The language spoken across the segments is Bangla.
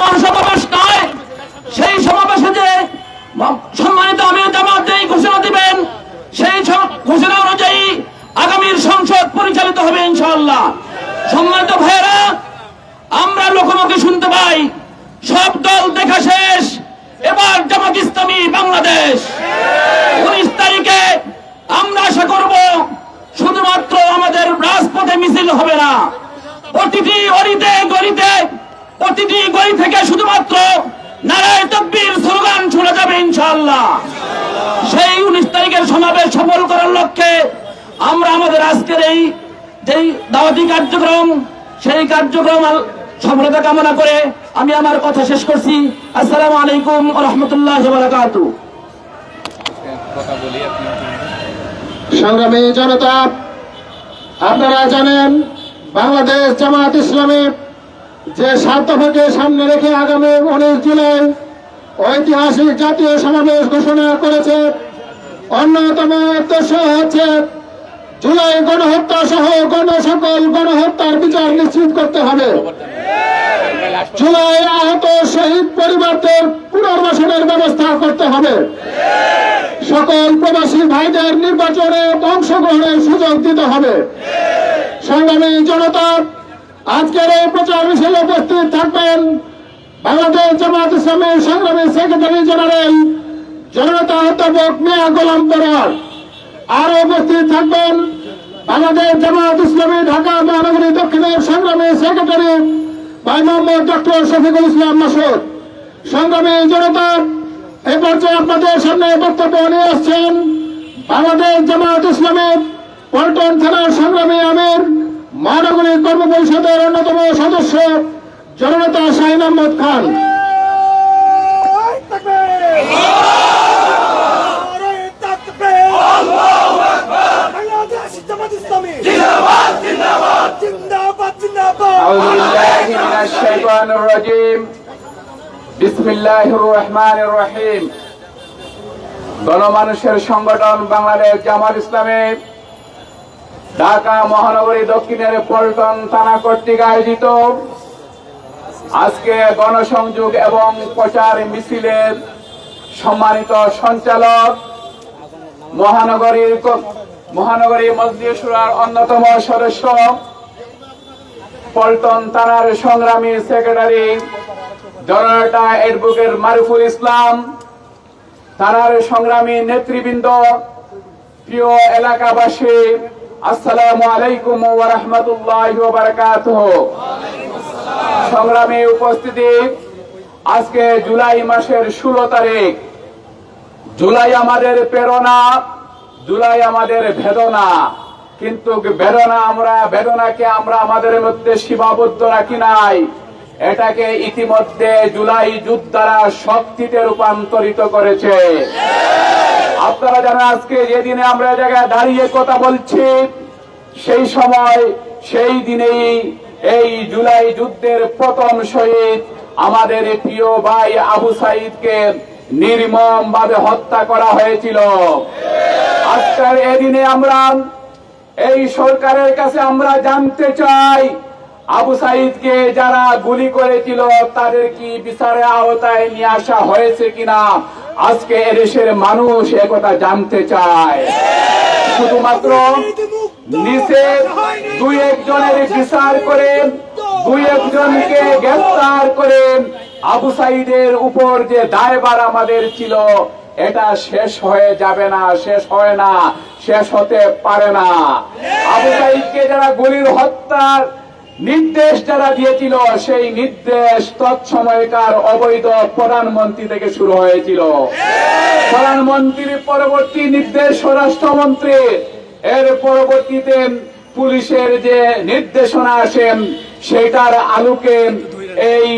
মহাসমাবেশ নয়, সেই সমাবেশে যে সম্মানিত আমির জামাত যেই ঘোষণা দিবেন সেই ঘোষণা অনুযায়ী আগামীর সংসদ পরিচালিত হবে ইনশাআল্লাহ। সম্মানিত ভাইয়েরা, আমরা লোকমুখে শুনতে পাই সব দল দেখা শেষ, এবার জামাত ইসলামী বাংলাদেশ। 19 তারিখে আমরা আশা করব শুধুমাত্র আমাদের রাজপথে মিছিল হবে না, প্রতিটি অলিতে গলিতে, প্রতিটি গলি থেকে শুধুমাত্র নারায়ে তাকবীর স্লোগান শোনা যাবে ইনশাআল্লাহ। সেই 19 তারিখের সমাবেশ সফল করার লক্ষ্যে আমরা আমাদের আজকের এই যেই দাওয়াতি কার্যক্রম, সেই কার্যক্রম সফলতা কামনা করে আমি আমার কথা শেষ করছি। আসসালামু আলাইকুম ওয়া রাহমাতুল্লাহি ওয়া বারাকাতুহু। সংগ্রামী জনতা, আপনারা জানেন বাংলাদেশ জামাত ইসলামী যে 7 দফাকে সামনে রেখে আগামী 19 জুলাই ঐতিহাসিক জাতীয় সমাবেশ ঘোষণা করেছে। অন্যতম উদ্দেশ্য হচ্ছে জুলাই গণহত্যা সহ সকল গণহত্যার বিচার নিশ্চিত করতে হবে। জুলাই আহত শহীদ পরিবারদের পুনর্বাসনের ব্যবস্থা করতে হবে। সকল প্রবাসী ভাইদের নির্বাচনে অংশগ্রহণের সুযোগ দিতে হবে। সংগ্রামী জনতা, আজকের এই প্রচার মিছিলে উপস্থিত থাকবেন বাংলাদেশ জামাত ইসলামীর সংগ্রামী সেক্রেটারি জেনারেল জনতা অধ্যাপক মিয়া গোলাম পরোয়ার। আরো উপস্থিত থাকবেন বাংলাদেশ জামাত ইসলামী ঢাকা মহানগরী দক্ষিণের সংগ্রামী সেক্রেটারি ভাই মোহাম্মদ ডক্টর শফিকুল ইসলাম মাসুদ। সংগ্রামী জনতা, এই পর্যায়ে আপনাদের সামনে বক্তব্য নিয়ে আসছেন বাংলাদেশ জামাত ইসলামী পল্টন থানার সংগ্রামী আমির, মহানগরী কর্ম পরিষদের অন্যতম সদস্য জননেতা শাহিন আহমদ খান। বিসমিল্লাহির রহমানির রহিম। গণমানুষের সংগঠন বাংলাদেশ জামাত ইসলামী ঢাকা মহানগরী দক্ষিণের পল্টন থানা কর্তৃক আয়োজিত আজকে গণসংযোগ এবং প্রচার মিছিলের সম্মানিত সঞ্চালক, মহানগরী মজলিস শুরার অন্যতম সদস্য, পল্টন থানার সংগ্রামী সেক্রেটারি জননেতা অ্যাডভোকেট মারুফুল ইসলাম, থানার সংগ্রামী নেতৃবৃন্দ, প্রিয় এলাকাবাসী, আসসালামু আলাইকুম ওয়া রাহমাতুল্লাহি ওয়া বারাকাতুহু। সংগ্রামী উপস্থিতি, আজকে জুলাই মাসের 16 তারিখ। জুলাই আমাদের প্রেরণা, জুলাই আমাদের বেদনা, কিন্তু বেদনাকে আমরা আমাদের মধ্যে সীমাবদ্ধ রাখি নাই, এটাকে ইতিমধ্যে জুলাই যুদ্ধরা শক্তিতে রূপান্তরিত করেছে। আপনারা জানেন আজকে যেদিনে আমরা জায়গায় দাঁড়িয়ে কথা বলছি, সেই সময় সেই দিনেই এই জুলাই যুদ্ধের প্রথম শহীদ আমাদের প্রিয় ভাই আবু সাইদকে নির্মম ভাবে হত্যা করা হয়েছিল। আজকের এদিনে আমরা এই সরকারের কাছে আমরা জানতে চাই, আবু সাইদকে যারা গুলি করেছিল তাদের কি বিচারের আওতায় নিয়ে আসা হয়েছে কিনা আজকে এদেশের মানুষ একথা জানতে চায়। শুধুমাত্র নিচে 2-1 জনের বিচার করে 2-1 জনকে গ্রেফতার করে আবু সাইদের উপর যে দায়ভার আমাদের ছিল এটা শেষ হয়ে যাবে না, শেষ হয় না, শেষ হতে পারে না। আবু সাইদকে যারা গুলির হত্যার নির্দেশ যারা দিয়েছিল সেই নির্দেশ তৎসময়কার অবৈধ প্রধানমন্ত্রী থেকে শুরু হয়েছিল। প্রধানমন্ত্রীর পরবর্তী নির্দেশ স্বরাষ্ট্রমন্ত্রী, এর পরবর্তীতে পুলিশের যে নির্দেশনা আসেন সেটার আলোকে এই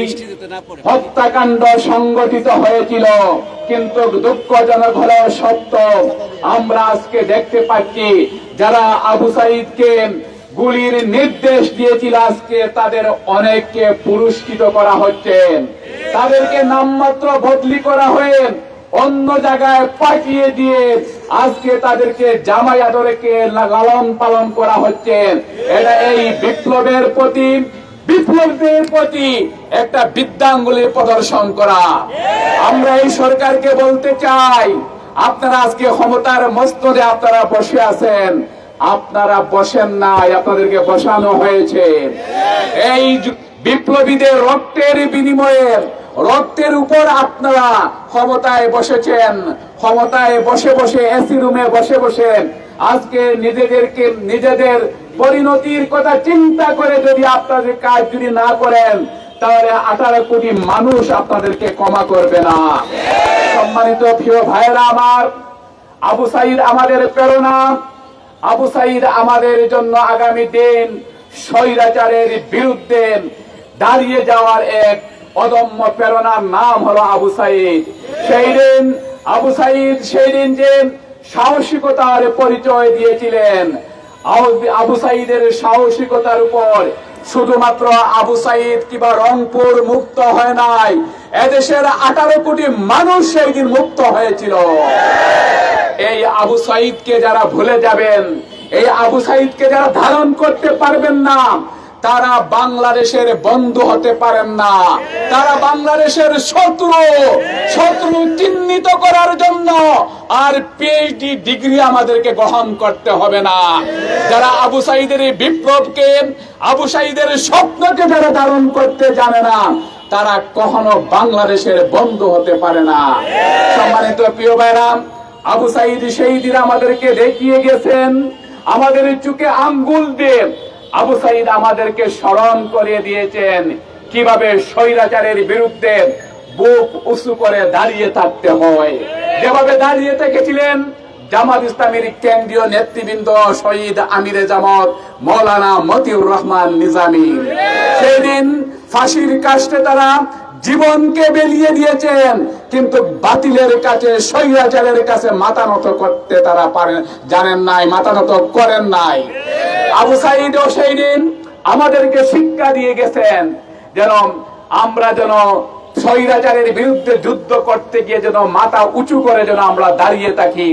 হত্যাকাণ্ড সংগঠিত হয়েছিল। কিন্তু দুঃখজনক হলেও সত্য, আমরা আজকে দেখতে পাচ্ছি যারা আবু সাইদকে গুলির নির্দেশ দিয়েছিল আজকে তাদের অনেককে পুরস্কৃত করা হচ্ছে, তাদেরকে নামমাত্র বদলি করা হয়ে অন্য জায়গায় পাঠিয়ে দিয়ে আজকে তাদেরকে জামাই আদরকে লালন পালন করা হচ্ছে। এটা এই বিপ্লবের প্রতি বিপ্লবীদের প্রতি একটা বিদ্যাঙ্গুলি প্রদর্শন করা। আমরা এই সরকারকে বলতে চাই, আপনারা আজকে ক্ষমতার মস্তদে আপনারা বসে আছেন, আপনারা বসেন নাই, আপনাদেরকে বসানো হয়েছে। এই বিপ্লবীদের রক্তের বিনিময়ে, রক্তের উপর আপনারা ক্ষমতায় বসেছেন। ক্ষমতায় বসে বসে, এসি রুমে বসে বসে আজকে নিজেদের পরিণতির কথা চিন্তা করে যদি আপনাদের কাজ যদি না করেন, তাহলে 18 কোটি মানুষ আপনাদেরকে ক্ষমা করবে না। সম্মানিত প্রিয় ভাইয়েরা আমার, আবু সাঈদ আমাদের প্রেরণা। আবু সাঈদ আমাদের জন্য আগামী দিন স্বৈরাচারের বিরুদ্ধে দাঁড়িয়ে যাওয়ার এক অদম্য প্রেরণার নাম হলো আবু সাঈদ। সেই দিন আবু সাঈদ যে সাহসিকতার পরিচয় দিয়েছিলেন, আবু সাঈদের সাহসিকতার উপর শুধুমাত্র আবু সাঈদ কিংবা রংপুর মুক্ত হয় নাই, এদেশের 18 কোটি মানুষ সেই দিন মুক্ত হয়েছিল। এই আবু সাঈদকে যারা ভুলে যাবেন, এই আবু সাঈদকে যারা ধারণ করতে পারবেন না, তারা বাংলাদেশের বন্ধু হতে পারেন না। তারা বাংলাদেশের শত্রু চিহ্নিত করার জন্য আর পিএইচডি ডিগ্রি আমাদেরকে গ্রহণ করতে হবে না। যারা আবু সাঈদের বিপ্লবকে, আবু সাঈদের স্বপ্নকে যারা ধারণ করতে জানে না, তারা কখনো বাংলাদেশের বন্ধু হতে পারে না। সম্মানিত প্রিয় ভাইরা, আবু সাঈদ সেই দিন আমাদেরকে দেখিয়ে গেছেন, আমাদের চোখে আঙ্গুল দিয়ে আবু সাঈদ আমাদেরকে স্মরণ করিয়ে দিয়েছেন কিভাবে স্বৈরাচারের বিরুদ্ধে বুক উঁচু করে দাঁড়িয়ে থাকতে হয়। যেভাবে দাঁড়িয়ে থেকেছিলেন জামাত ইসলামীর কেন্দ্রীয় নেতৃবৃন্দ শহীদ আমিরে জামাত মাওলানা মতিউর রহমান নিজামী। সেই দিন ফাঁসির কাস্টে তারা জীবনকে বেলিয়ে দিয়েছেন, কিন্তু বাতিলের কাছে, স্বৈরাচারের কাছে মাথা নত করতে তারা জানেন নাই, মাথা নত করেন নাই। আবু সাঈদও সেই দিন আমাদেরকে শিক্ষা দিয়ে গেছেন যেন আমরা স্বৈরাচারের বিরুদ্ধে যুদ্ধ করতে গিয়ে যেন মাথা উঁচু করে যেন আমরা দাঁড়িয়ে থাকি,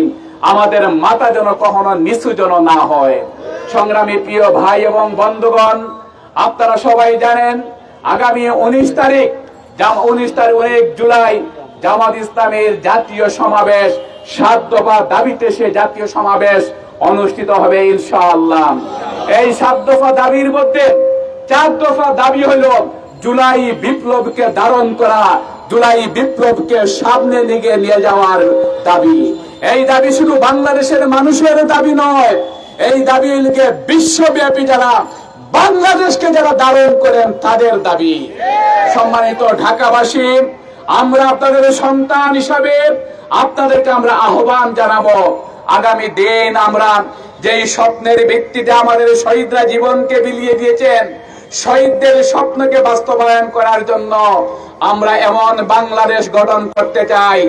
আমাদের মাথা যেন কখনো নিচু যেন না হয়। সংগ্রামী প্রিয় ভাই এবং বন্ধুগণ, আপনারা সবাই জানেন আগামী 19 জুলাই জামাত ইসলামের জাতীয় সমাবেশ, 7 দফা দাবিতে সে জাতীয় সমাবেশ অনুষ্ঠিত হবে ইনশাআল্লাহ। এই 7 দফা দাবির মধ্যে 4 দফা দাবি হলো জুলাই বিপ্লবকে ধারণ করা, জুলাই বিপ্লবকে সামনে নিয়ে যাওয়ার দাবি। এই দাবি শুধু বাংলাদেশের মানুষের দাবি নয়, এই দাবি বিশ্বব্যাপী যারা বাংলাদেশকে যারা ধারণ করেন তাদের দাবি। সম্মানিত ঢাকাবাসী, আমরা আপনাদের সন্তান হিসাবে আপনাদেরকে আমরা আহ্বান জানাবো, আগামী দিন আমরা যেই স্বপ্নের ভিত্তিতে আমাদের শহীদরা জীবনকে বিলিয়ে দিয়েছেন, শহীদদের স্বপ্নকে বাস্তবায়ন করার জন্য আমরা এমন বাংলাদেশ গঠন করতে চাই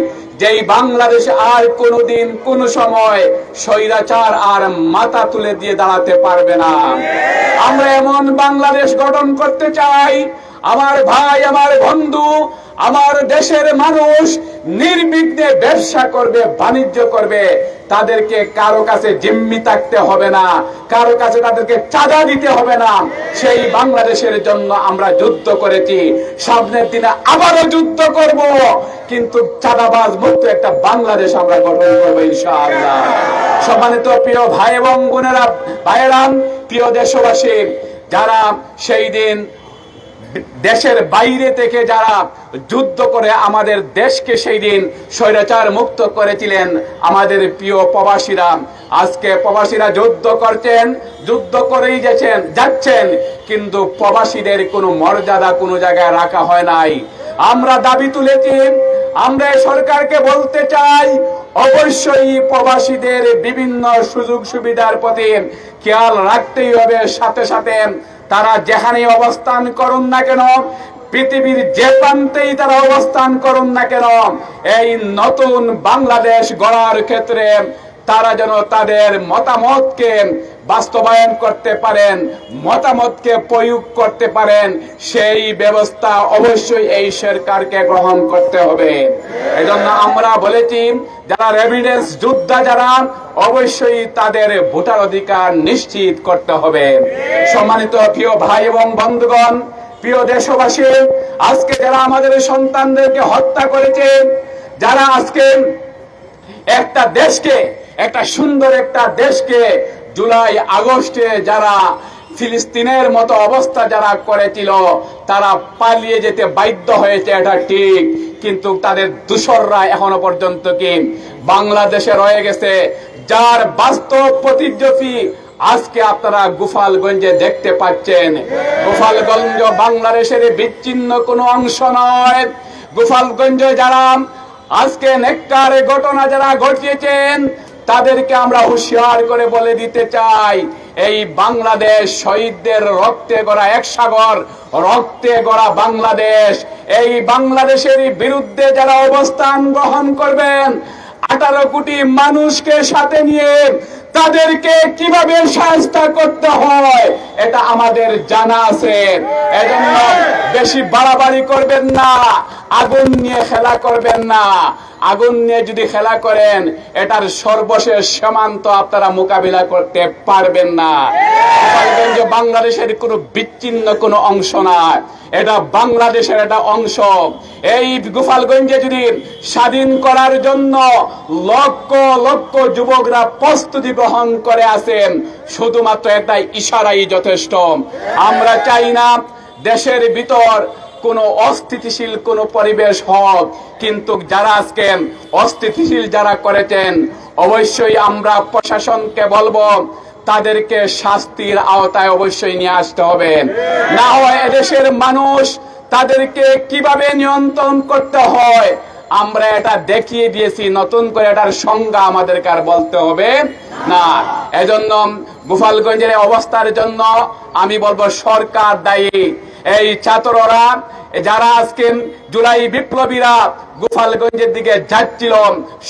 যেই বাংলাদেশ আর কোনোদিন কোন সময় স্বৈরাচার আর মাথা তুলে দিয়ে দাঁড়াতে পারবে না। আমরা এমন বাংলাদেশ গঠন করতে চাই, আমার ভাই, আমার বন্ধু, আমার দেশের মানুষ নির্বিঘ্নে ব্যবসা করবে, বাণিজ্য করবে, তাদেরকে কারো কাছে জিম্মি থাকতে হবে না, কারো কাছে তাদেরকে চাঁদা দিতে হবে না। সেই বাংলাদেশের জন্য আমরা যুদ্ধ করেছি, সামনের দিনে আবারও যুদ্ধ করব, কিন্তু চাঁদাবাজ মুক্ত একটা বাংলাদেশ আমরা গঠন করবো ইনশাআল্লাহ। সম্মানিত প্রিয় ভাই এবং বোনেরা, ভাইয়েরা, প্রিয় দেশবাসী, যারা সেই দিন দেশের বাইরে থেকে যারা যুদ্ধ করে আমাদের দেশকে সেই দিন স্বৈরাচার মুক্ত করেছিলেন, আমাদের প্রিয় প্রবাসীরা, আজকে প্রবাসীরা যুদ্ধ করছেন, যুদ্ধ করেই যাচ্ছেন, কিন্তু প্রবাসীদের কোনো মর্যাদা কোনো জায়গায় রাখা হয় নাই। আমরা দাবি তুলেছি, আমরা সরকারকে বলতে চাই, অবশ্যই প্রবাসীদের বিভিন্ন সুযোগ সুবিধার প্রতি খেয়াল রাখতেই হবে। সাথে সাথে তারা যেখানে অবস্থান করুন না কেন, পৃথিবীর যে প্রান্তেই তারা অবস্থান করুন না কেন, এই নতুন বাংলাদেশ গড়ার ক্ষেত্রে তারা যেন তাদের মতামতকে বাস্তবায়ন করতে পারেন, মতামতকে প্রয়োগ করতে পারেন, সেই ব্যবস্থা অবশ্যই এই সরকারকে গ্রহণ করতে হবে। এজন্য আমরা বলেছি, যারা রেভিডেন্স যোদ্ধা যারা, অবশ্যই তাদের ভোটার অধিকার নিশ্চিত করতে হবে। সম্মানিত প্রিয় ভাই এবং বন্ধুগণ, প্রিয় দেশবাসী, আজকে যারা আমাদের সন্তানদেরকে হত্যা করেছে, যারা আজকে একটা দেশকে, একটা সুন্দর একটা দেশকে জুলাই আগস্টে যারা ফিলিস্তিনের মতো অবস্থা যারা করেছিল, তারা পালিয়ে যেতে বাধ্য হয়েছে, এটা ঠিক। কিন্তু তাদের দূষররা এখনো পর্যন্ত কি বাংলাদেশে রয়ে গেছে, যার বাস্তব প্রতিচ্ছবি আজকে আপনারা গোপালগঞ্জে দেখতে পাচ্ছেন। গোপালগঞ্জ বাংলাদেশের বিচ্ছিন্ন কোনো অংশ নয়। গোপালগঞ্জে যারা আজকে নেককার ঘটনা যারা ঘটিয়েছেন, তাদেরকে আমরা হুঁশিয়ার করে বলে দিতে চাই, এই বাংলাদেশ শহীদদের রক্তে গড়া এক সাগর, রক্তে গড়া বাংলাদেশ। এই বাংলাদেশের বিরুদ্ধে যারা অবস্থান গ্রহণ করবেন, 18 কোটি মানুষকে সাথে নিয়ে তাদেরকে কিভাবে শায়েস্তা করতে হয় এটা আমাদের জানা আছে। এজন্য বেশি বাড়াবাড়ি করবেন না, আগুন নিয়ে খেলা করবেন না। আগুন নিয়ে যদি খেলা করেন, এটার সর্বশেষ সীমান্ত আপনারা মোকাবিলা করতে পারবেন না। গোপালগঞ্জ বাংলাদেশের কোনো বিচ্ছিন্ন কোনো অংশ না, এটা বাংলাদেশের একটা অংশ। এই গোপালগঞ্জে যদি স্বাধীন করার জন্য লক্ষ লক্ষ যুবকরা প্রস্তুতি গ্রহণ করে আছেন, শুধুমাত্র একটা ইশারাই যথেষ্ট। আমরা চাই না দেশের ভিতর কোনো অস্থিতিশীল কোনো পরিবেশ হোক, কিন্তু যারা আজকে অস্থিতিশীল যারা করেছেন, অবশ্যই আমরা প্রশাসনকে বলবো তাদেরকে শাস্তির আওতায় অবশ্যই নিয়ে আসতে হবে। না হয় এদেশের মানুষ তাদেরকে কিভাবে নিয়ন্ত্রণ করতে হয় আমরা এটা দেখিয়ে দিয়েছি, নতুন করে এটার সংজ্ঞা আমাদেরকে আর বলতে হবে না। এজন্য গোপালগঞ্জের অবস্থার জন্য আমি বলবো সরকার দায়ী। এই ছাত্ররা যারা আজকে জুলাই বিপ্লবীরা গোপালগঞ্জের দিকে যাচ্ছিল,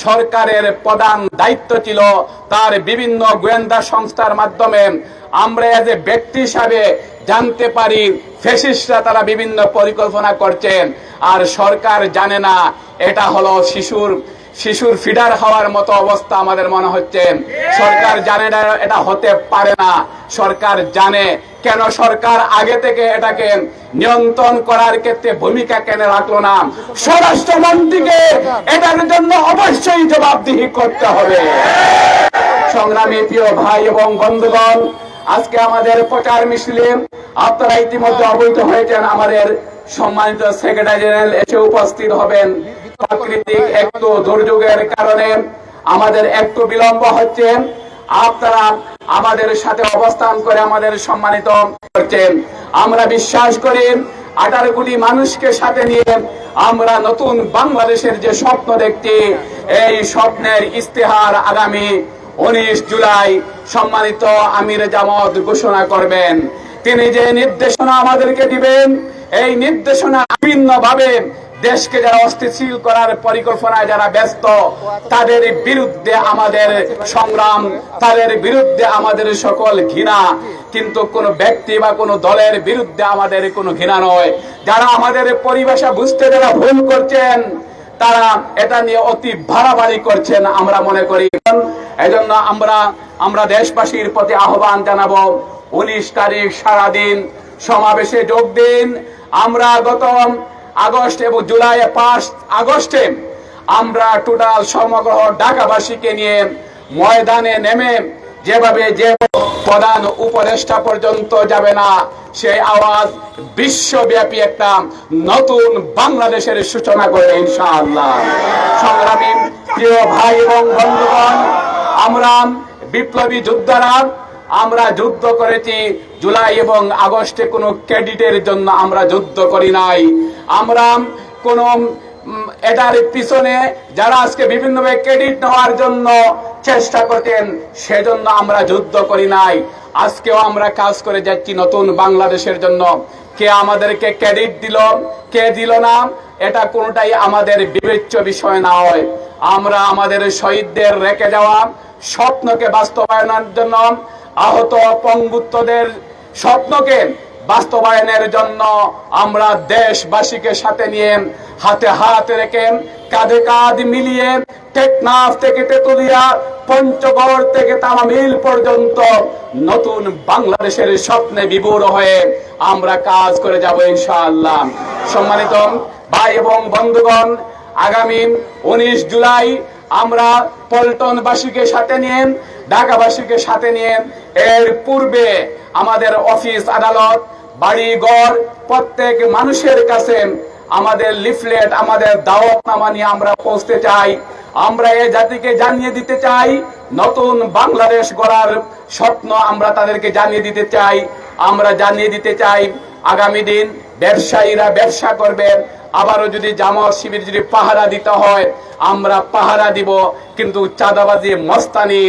সরকারের প্রধান দায়িত্ব ছিল তার বিভিন্ন গোয়েন্দা সংস্থার মাধ্যমে আমরা এজ এ ব্যক্তি হিসাবে জানতে পারি ফ্যাসিস্টরা তারা বিভিন্ন পরিকল্পনা করছেন, আর সরকার জানে না। এটা হলো শিশুর ফিডার হওয়ার মতো অবস্থা আমাদের মনে হচ্ছে। সরকার জানে না, এটা হতে পারে না। সরকার জানে। কেন সরকার আগে থেকে এটাকে নিয়ন্ত্রণ করার ক্ষেত্রে ভূমিকা কেন রাখলো না? স্বরাষ্ট্রমন্ত্রীকে এটার জন্য অবশ্যই জবাবদিহি করতে হবে। সংগ্রামী প্রিয় ভাই এবং বন্ধুগণ, আজকে আমাদের প্রচার মিছিলে আপনারা ইতিমধ্যে অবহিত হয়েছেন। আমাদের সম্মানিত সেক্রেটারি জেনারেল এসে উপস্থিত হবেন। প্রাকৃতিক একটু দুর্যোগের কারণে আমাদের একটু বিলম্ব হচ্ছে। আপনারা আমাদের সাথে অবস্থান করে আমাদের সম্মানিত করছেন। আমরা বিশ্বাস করি 18 কোটি মানুষকে সাথে নিয়ে আমরা নতুন বাংলাদেশের যে স্বপ্ন দেখছি, এই স্বপ্নের ইস্তেহার আগামী 19 জুলাই সম্মানিত আমির জামাত ঘোষণা করবেন। তিনি যে নির্দেশনা আমাদেরকে দিবেন, এই নির্দেশনা বিভিন্ন ভাবে দেশকে যারা অস্থিতিশীল করার পরিকল্পনায় যারা ব্যস্ত, তাদের বিরুদ্ধে আমাদের সংগ্রাম, তাদের বিরুদ্ধে আমাদের সকল ঘৃণা। কিন্তু কোন ব্যক্তি বা কোন দলের বিরুদ্ধে আমাদের কোনো ঘৃণা নয়। যারা আমাদের পরিভাষা বুঝতে যারা ভুল করছেন, তারা এটা নিয়ে অতি বাড়াবাড়ি করছেন আমরা মনে করি। এজন্য আমরা দেশবাসীর প্রতি আহ্বান জানাবো, 19 তারিখ সারাদিন সমাবেশে যোগ দিন। আমরা গত আগস্ট এবং জুলাই 5 আগস্টে আমরা টোটাল সমগ্র ঢাকাবাসীকে নিয়ে ময়দানে নেমে যেভাবে যে প্রধান উপদেষ্টা পর্যন্ত যাবে না, সেই আওয়াজ বিশ্বব্যাপী একটা নতুন বাংলাদেশের সূচনা করে ইনশাআল্লাহ। সংগ্রামী প্রিয় ভাই এবং বন্ধুগণ, আমরা বিপ্লবী যোদ্ধারা আমরা যুদ্ধ করেছি জুলাই এবং আগস্টে কোনো ক্রেডিটের জন্য আমরা যুদ্ধ করি নাই। আমরা কোন এটার পিছনে যারা আজকে বিভিন্নভাবে ক্রেডিট নেওয়ার জন্য চেষ্টা করতেন, সেজন্য আমরা যুদ্ধ করি নাই। আজকেও আমরা কাজ করে যাচ্ছি নতুন বাংলাদেশের জন্য। কে আমাদেরকে ক্রেডিট দিল, কে দিল না, এটা কোনোটাই আমাদের বিবেচ্য বিষয় না হয়। আমরা আমাদের শহীদদের রেখে যাওয়া স্বপ্নকে বাস্তবায়নের জন্য, আহত পঙ্গুত্বদের স্বপ্নকে বাস্তবায়নের জন্য আমরা দেশবাসীকে সাথে নিয়ে হাতে হাত রেখে কাঁধে কাঁধ মিলিয়ে টেকনাফ থেকে তেতুলিয়া, পঞ্চগড় থেকে তামামিল পর্যন্ত নতুন বাংলাদেশের স্বপ্নে বিভোর হয়ে আমরা কাজ করে যাব ইনশাআল্লাহ। সম্মানিত ভাই এবং বন্ধুগণ, আগামী 19 জুলাই আমরা পল্টনবাসীকে সাথে নিয়ে, ঢাকাবাসীকে সাথে নিয়ে এর পূর্বে আমাদের অফিস আদালত, বাড়ি ঘর প্রত্যেক মানুষের কাছে আমাদের লিফলেট, আমাদের দাওয়াতনামা নিয়ে আমরা পৌঁছতে চাই। আমরা এই জাতিকে জানিয়ে দিতে চাই, নতুন বাংলাদেশ গড়ার স্বপ্ন আমরা তাদেরকে জানিয়ে দিতে চাই। আমরা জানিয়ে দিতে চাই আগামী দিন ব্যবসায়ীরা ব্যবসা করবেন, আবারও যদি জামাত শিবির যদি পাহারা দিতে হয় আমরা পাহারা দিব, কিন্তু চাঁদাবাজি মস্তানি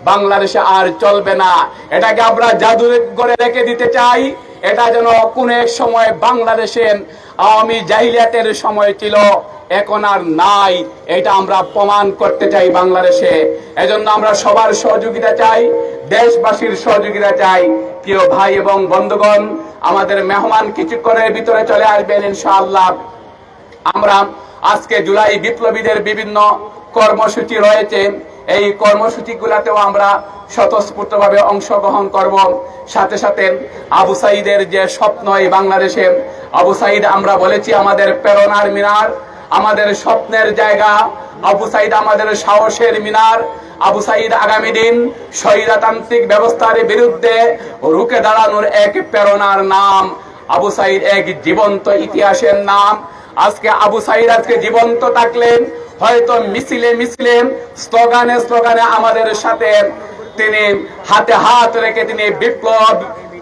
বাংলাদেশে আর চলবে না। এটাকে আমরা জাদুঘরে রেখে দিতে চাই। এটা যেন কোন এক সময় বাংলাদেশে আওয়ামী জাহিলিয়াতের সময় ছিল, এখন আর নাই, এটা আমরা প্রমাণ করতে চাই বাংলাদেশে। এজন্য আমরা সবার সহযোগিতা চাই, দেশবাসীর সহযোগিতা চাই। প্রিয় ভাই এবং বন্ধুগণ, আমাদের মেহমান কিছুক্ষণের ভিতরে চলে আসবেন ইনশাআল্লাহ। আমরা আজকে জুলাই বিপ্লবীদের বিভিন্ন কর্মসূচি রয়েছে, এই কর্মসূচিগুলোতেও আমরা স্বতঃস্ফূর্তভাবে অংশগ্রহণ করব। সাথে সাথে আবু সাইদের যে স্বপ্ন এই বাংলাদেশে, আবু সাইদ আমরা বলেছি আমাদের প্রেরণার মিনার, আমাদের স্বপ্নের জায়গা। আবু সাইদ আমাদের সাহসের মিনার। আবু সাইদ আগামী দিন স্বৈরতান্ত্রিক ব্যবস্থার বিরুদ্ধে রুখে দাঁড়ানোর এক প্রেরণার নাম। আবু সাইদ এক জীবন্ত ইতিহাসের নাম। আজকে আবু সাইদ আজকে জীবন্ত থাকলেন, হয়তো মিছিলে মিছিলে, স্লোগানে স্লোগানে আমাদের সাথে তিনি হাতে হাত রেখে তিনি বিপ্লব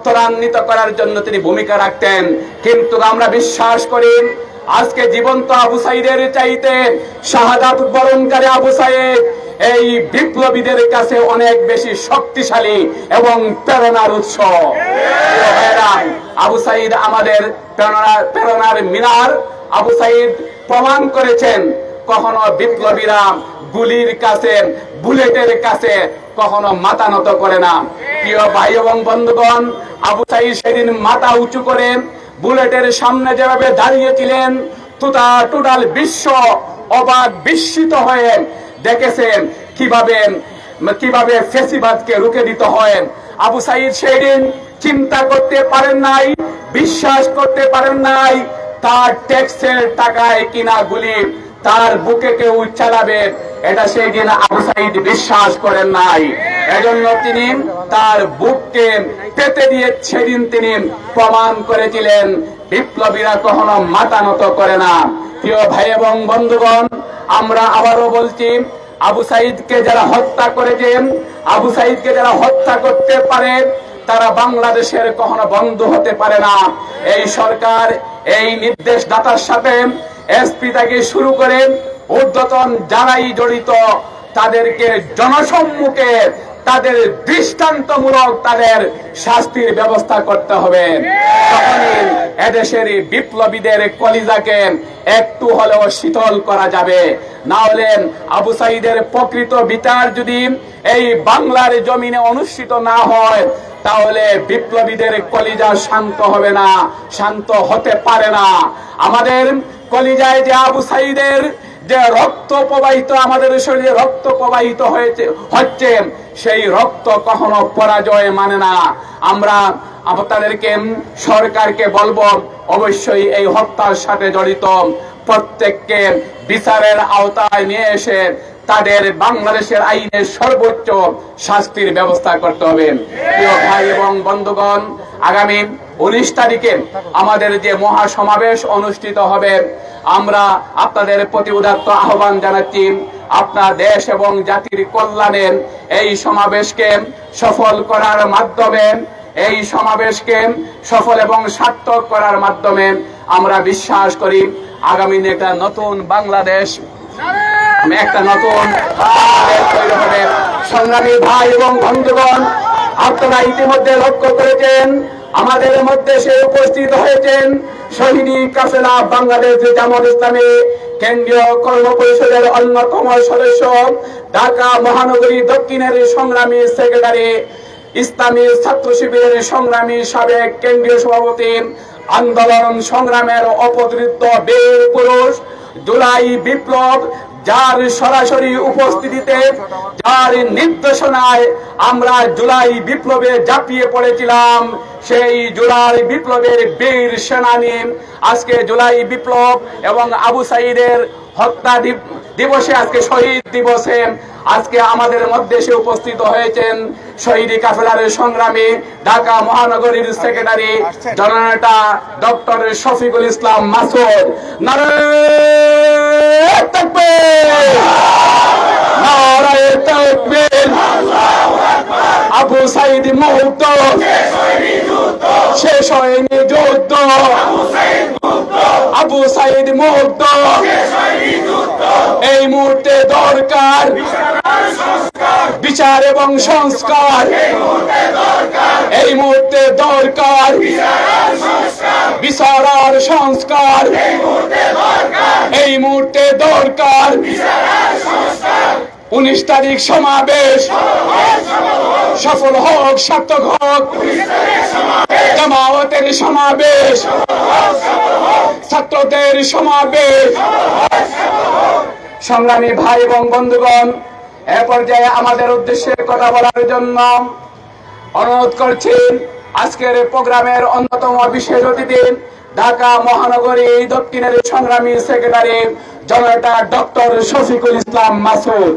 ত্বরান্বিত করার জন্য তিনি ভূমিকা রাখতেন। কিন্তু আমরা বিশ্বাস করি আজকে জীবন্ত আবু সাইদের চাইতে শাহাদাত বরণকারী আবু সাইদ এই বিপ্লবীদের কাছে অনেক বেশি শক্তিশালী এবং প্রেরণার উৎস। আবু সাইদ আমাদের প্রেরণার মিনার। আবু সাইদ প্রমাণ করেছেন কখনো বিপ্লবীরা গুলির কাছে, বুলেটের কাছে কখনো মাথা নত করে না। প্রিয় ভাই এবং বন্ধুগণ, আবু সাইদ সেদিন মাথা উঁচু করে বুলেটের সামনে যেভাবে দাঁড়িয়েছিলেন, টোটাল বিশ্ব অবাক বিস্মিত হয়ে দেখেছেন কিভাবে ফেসিবাদকে রুখে দিতে হয়। আবু সাইদ সেদিন চিন্তা করতে পারেন নাই, বিশ্বাস করতে পারেন নাই তার ট্যাক্সের টাকায় কিনা গুলি তার বুকে কেউ চালাবে, এটা সেই দিন আবু সাইদ বিশ্বাস করেন নাই। এজন্য তিনি তার বুককে পেতে দিয়ে সেদিন তিনি প্রমাণ করেছিলেন বিপ্লবীরা কখনো মাথা নত করে না। প্রিয় ভাই এবং বন্ধুগণ, আমরা আবারও বলছি, আবু সাইদকে যারা হত্যা করেছেন, আবু সাইদকে যারা হত্যা করতে পারে তারা বাংলাদেশের কখনো বন্ধু হতে পারে না। এই সরকার এই নির্দেশদাতার সাথে এসপি থেকে শুরু করে ঊর্ধ্বতন যারাই জড়িত তাদেরকে জনসম্মুখে তাদের দৃষ্টান্তমূলক তাদের শাস্তির ব্যবস্থা করতে হবে। তখনই এদেশের বিপ্লবীদের কলিজাকে একটু হলেও শীতল করা যাবে। না হলে আবু সাইদের প্রকৃত বিচার যদি এই বাংলার জমিনে অনুষ্ঠিত না হয় তাহলে বিপ্লবীদের কলিজা শান্ত হবে না, শান্ত হতে পারে না। আমাদের কলিজায় যে আবু সাইদের যে রক্ত প্রবাহিত, আমাদের শরীরে রক্ত প্রবাহিত হচ্ছে সেই রক্ত কখনো পরাজয় মানে না। আমরা আপনাদেরকে সরকারকে বলবো অবশ্যই এই হত্যার সাথে জড়িত প্রত্যেককে বিচারের আওতায় নিয়ে এসে তাদের বাংলাদেশের আইনের সর্বোচ্চ শাস্তির ব্যবস্থা করতে হবে। প্রিয় ভাই এবং বন্ধুগণ, আগামী 19 তারিখে আমাদের যে মহাসমাবেশ অনুষ্ঠিত হবে, আমরা আপনাদের প্রতি উদাত্ত আহ্বান জানাচ্ছি, আপনার দেশ এবং জাতির কল্যাণে এই সমাবেশকে সফল করার মাধ্যমে, এই সমাবেশকে সফল এবং সার্থক করার মাধ্যমে আমরা বিশ্বাস করি আগামী একটা নতুন বাংলাদেশ, একটা নতুন বাংলাদেশ তৈরি হবে। সংগ্রামী ভাই এবং বন্ধুগণ, আপনারা ইতিমধ্যে লক্ষ্য করেছেন আমাদের মধ্যে সে উপস্থিত হয়েছেন শহীদি কাফেলা বাংলাদেশ জামাত ইসলামী কেন্দ্রীয় কর্ম পরিষদের অন্যতম সদস্য, ঢাকা মহানগরী দক্ষিণের সংগ্রামী সেক্রেটারি ইসলামী ছাত্র শিবিরের সংগ্রামী সাবেক কেন্দ্রীয় সভাপতি, আন্দোলন সংগ্রামের অপদৃত বীর পুরুষ, জুলাই বিপ্লব যার সরাসরি উপস্থিতিতে, যার নির্দেশনায় আমরা জুলাই বিপ্লবে ঝাঁপিয়ে পড়েছিলাম, সেই জুলাই বিপ্লবের বীর সেনানী আজকে জুলাই বিপ্লব এবং আবু সাঈদের হত্যা দিবসে, আজকে শহীদ দিবসে আজকে আমাদের মধ্যে এসে উপস্থিত হয়েছেন শহীদি কাফেলার সংগ্রামী ঢাকা মহানগরীর সেক্রেটারি জননেতা ডক্টর শফিকুল ইসলাম মাসুদ। নারায়ে তাকবীর, নারায়ে তাকবীর। আবু সাঈদ মুক্ত, শেষ হয়নি যুদ্ধ, আবু সাঈদ মুক্ত। এই মুহূর্তে দরকার বিচার এবং সংস্কার, এই মুহূর্তে দরকার বিচার আর সংস্কার, এই মুহূর্তে দরকার 19 তারিখ সমাবেশ সফল হোক, সার্থক হোক। জামায়াতের সমাবেশ, ছাত্রদের সমাবেশ। সংগ্রামী ভাই এবং বন্ধুগণ, এ পর্যায়ে আমাদের উদ্দেশ্যে কথা বলার জন্য অনুরোধ করছি আজকের প্রোগ্রামের অন্যতম বিশেষ অতিথি ঢাকা মহানগরী দক্ষিণের সংগ্রামী সেক্রেটারি জননেতা ডক্টর শফিকুল ইসলাম মাসুদ।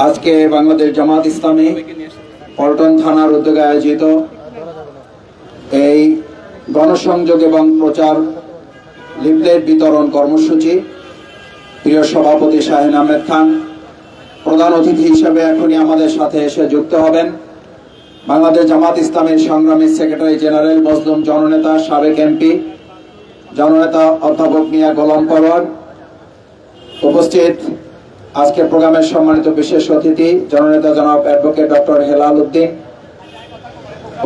আজকে বাংলাদেশ জামাত ইসলামী পল্টন থানার উদ্যোগে আয়োজিত এই গণসংযোগ এবং প্রচার লিফলেট বিতরণ কর্মসূচি, প্রিয় সভাপতি শাহিন আহমেদ খান প্রধান অতিথি হিসেবে এখনই আমাদের সাথে এসে যুক্ত হবেন। বাংলাদেশ জামাত ইসলামীর সংগ্রামী সেক্রেটারি জেনারেল মজলুম জননেতা সাবেক এমপি জননেতা অধ্যাপক মিয়া গোলাম পরোয়ার, উপস্থিত আজকের প্রোগ্রামের সম্মানিত বিশেষ অতিথি জননেতা জনাব অ্যাডভোকেট ডক্টর হেলাল উদ্দিন,